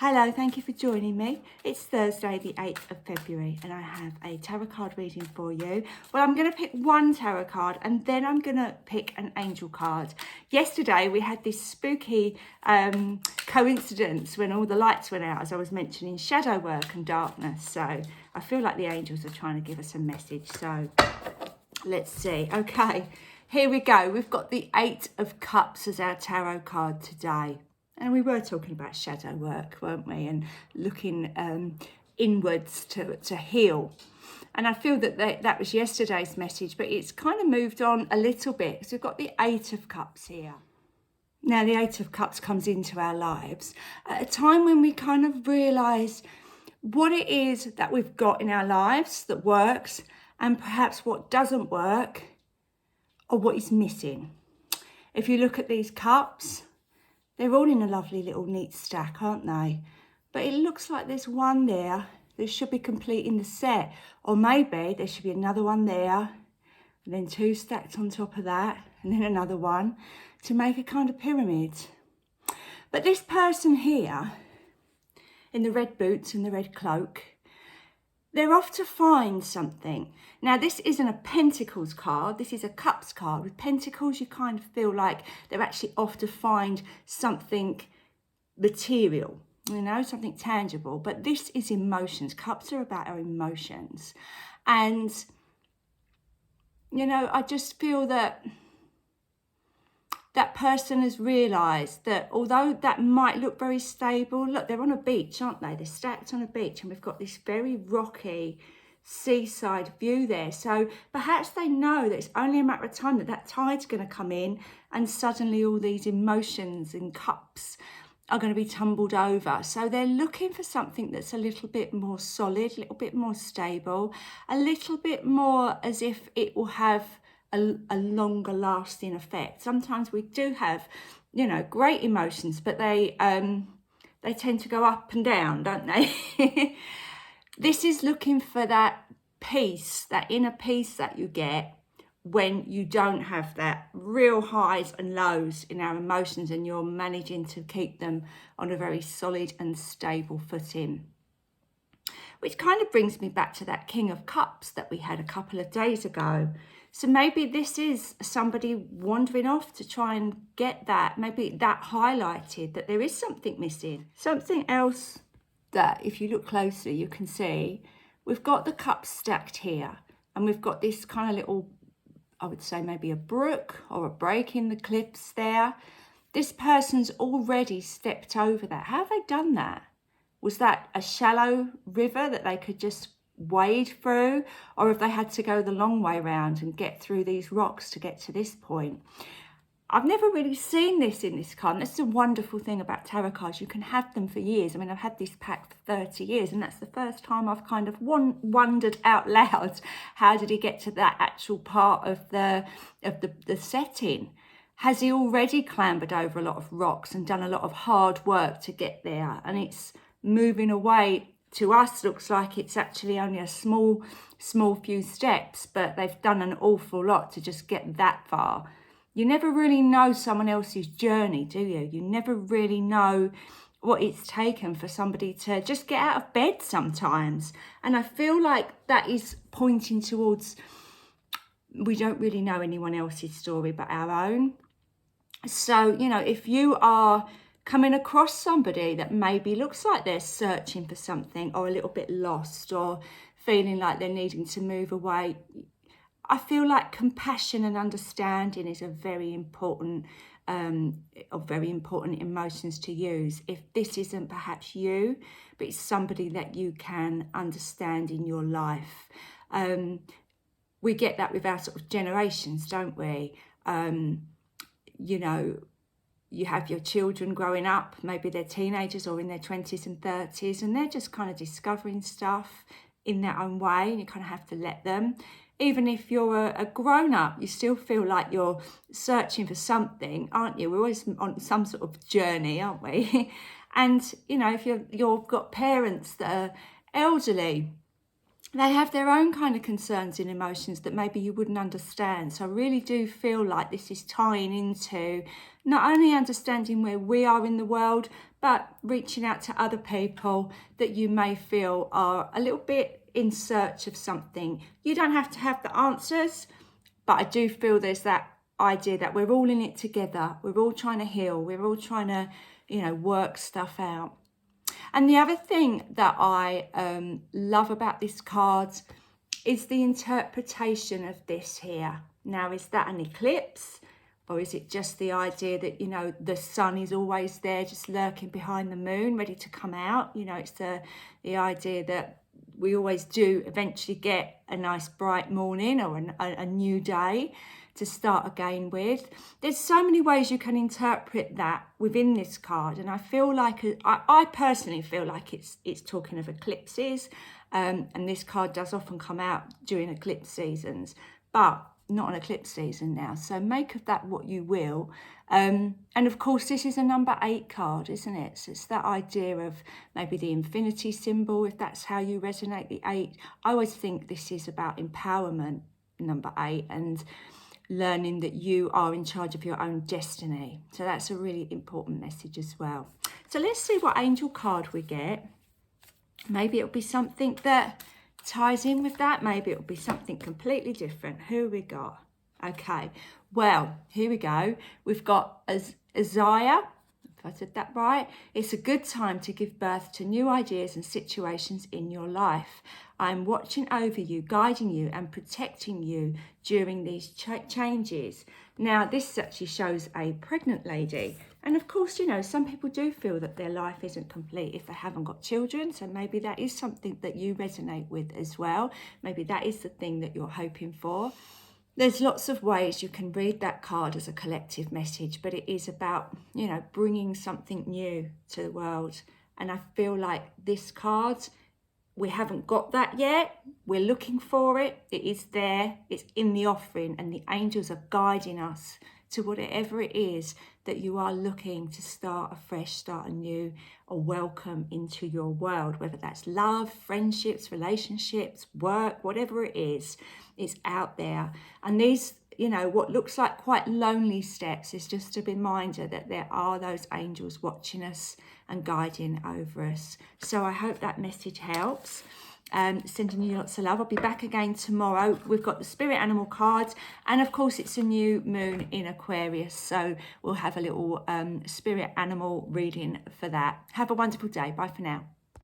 Hello, thank you for joining me. It's Thursday the 8th of February and I have a tarot card reading for you. Well, I'm going to pick one tarot card and then I'm going to pick an angel card. Yesterday we had this spooky coincidence when all the lights went out, as I was mentioning shadow work and darkness. So I feel like the angels are trying to give us a message. So let's see. Okay, here we go. We've got the 8 of Cups as our tarot card today. And we were talking about shadow work, weren't we? And looking inwards to heal. And I feel that that was yesterday's message, but it's kind of moved on a little bit. So we've got the 8 of Cups here. Now, the 8 of Cups comes into our lives at a time when we kind of realise what it is that we've got in our lives that works and perhaps what doesn't work or what is missing. If you look at these cups, they're all in a lovely little neat stack, aren't they? But it looks like there's one there that should be completing the set. Or maybe there should be another one there, and then 2 stacked on top of that, and then another one to make a kind of pyramid. But this person here, in the red boots and the red cloak, they're off to find something. Now, this isn't a Pentacles card. This is a Cups card. With Pentacles, you kind of feel like they're actually off to find something material, you know, something tangible. But this is emotions. Cups are about our emotions. And, you know, I just feel that that person has realised that although that might look very stable, look, they're on a beach, aren't they? They're stacked on a beach and we've got this very rocky seaside view there. So perhaps they know that it's only a matter of time that that tide's going to come in and suddenly all these emotions and cups are going to be tumbled over. So they're looking for something that's a little bit more solid, a little bit more stable, a little bit more as if it will have a longer lasting effect. Sometimes we do have, you know, great emotions, but they tend to go up and down, don't they? This is looking for that peace, that inner peace that you get when you don't have that real highs and lows in our emotions and you're managing to keep them on a very solid and stable footing. Which kind of brings me back to that King of Cups that we had a couple of days ago. So maybe this is somebody wandering off to try and get that, maybe that highlighted, that there is something missing. Something else that if you look closely, you can see, we've got the cups stacked here and we've got this kind of little, I would say maybe a brook or a break in the cliffs there. This person's already stepped over that. How have they done that? Was that a shallow river that they could just wade through, or have they had to go the long way round and get through these rocks to get to this point? I've never really seen this in this card. That's the wonderful thing about tarot cards. You can have them for years. I mean, I've had this pack for 30 years, and that's the first time I've kind of wondered out loud, how did he get to that actual part of the setting? Has he already clambered over a lot of rocks and done a lot of hard work to get there? And it's moving away. To us, looks like it's actually only a small few steps, but they've done an awful lot to just get that far. You never really know someone else's journey, do you? You never really know what it's taken for somebody to just get out of bed sometimes. And I feel like that is pointing towards, we don't really know anyone else's story but our own. So, you know, if you are coming across somebody that maybe looks like they're searching for something or a little bit lost or feeling like they're needing to move away, I feel like compassion and understanding is a very important emotions to use. If this isn't perhaps you, but it's somebody that you can understand in your life. We get that with our sort of generations, don't we? You know, you have your children growing up, maybe they're teenagers or in their 20s and 30s, and they're just kind of discovering stuff in their own way, and you kind of have to let them. Even if you're a grown-up, you still feel like you're searching for something, aren't you? We're always on some sort of journey, aren't we? And, you know, if you've got parents that are elderly, they have their own kind of concerns and emotions that maybe you wouldn't understand. So I really do feel like this is tying into not only understanding where we are in the world, but reaching out to other people that you may feel are a little bit in search of something. You don't have to have the answers, but I do feel there's that idea that we're all in it together. We're all trying to heal. We're all trying to, work stuff out. And the other thing that I love about this card is the interpretation of this here. Now, is that an eclipse? Or is it just the idea that, the sun is always there, just lurking behind the moon, ready to come out? It's the idea that we always do eventually get a nice bright morning or a new day to start again with. There's so many ways you can interpret that within this card, and I feel like I personally feel like it's talking of eclipses, and this card does often come out during eclipse seasons, but not an eclipse season now, so make of that what you will. And of course this is a number 8 card, isn't it? So it's that idea of maybe the infinity symbol, if that's how you resonate the 8. I always think this is about empowerment, number 8, and learning that you are in charge of your own destiny. So that's a really important message as well. So let's see what angel card we get. Maybe it'll be something that ties in with that. Maybe it'll be something completely different. Who we got? Okay, well, here we go. We've got Isaiah, if I said that right. It's a good time to give birth to new ideas and situations in your life. I'm watching over you, guiding you and protecting you during these changes. Now, this actually shows a pregnant lady. And of course, some people do feel that their life isn't complete if they haven't got children. So maybe that is something that you resonate with as well. Maybe that is the thing that you're hoping for. There's lots of ways you can read that card as a collective message, but it is about, bringing something new to the world. And I feel like this card, we haven't got that yet. We're looking for it. It is there. It's in the offering, and the angels are guiding us to whatever it is that you are looking to start afresh, start anew, or welcome into your world, whether that's love, friendships, relationships, work, whatever it is, it's out there. And these, what looks like quite lonely steps is just a reminder that there are those angels watching us and guiding over us. So I hope that message helps. Sending you lots of love. I'll be back again tomorrow. We've got the spirit animal cards, and of course it's a new moon in Aquarius, so we'll have a little spirit animal reading for that. Have a wonderful day. Bye for now.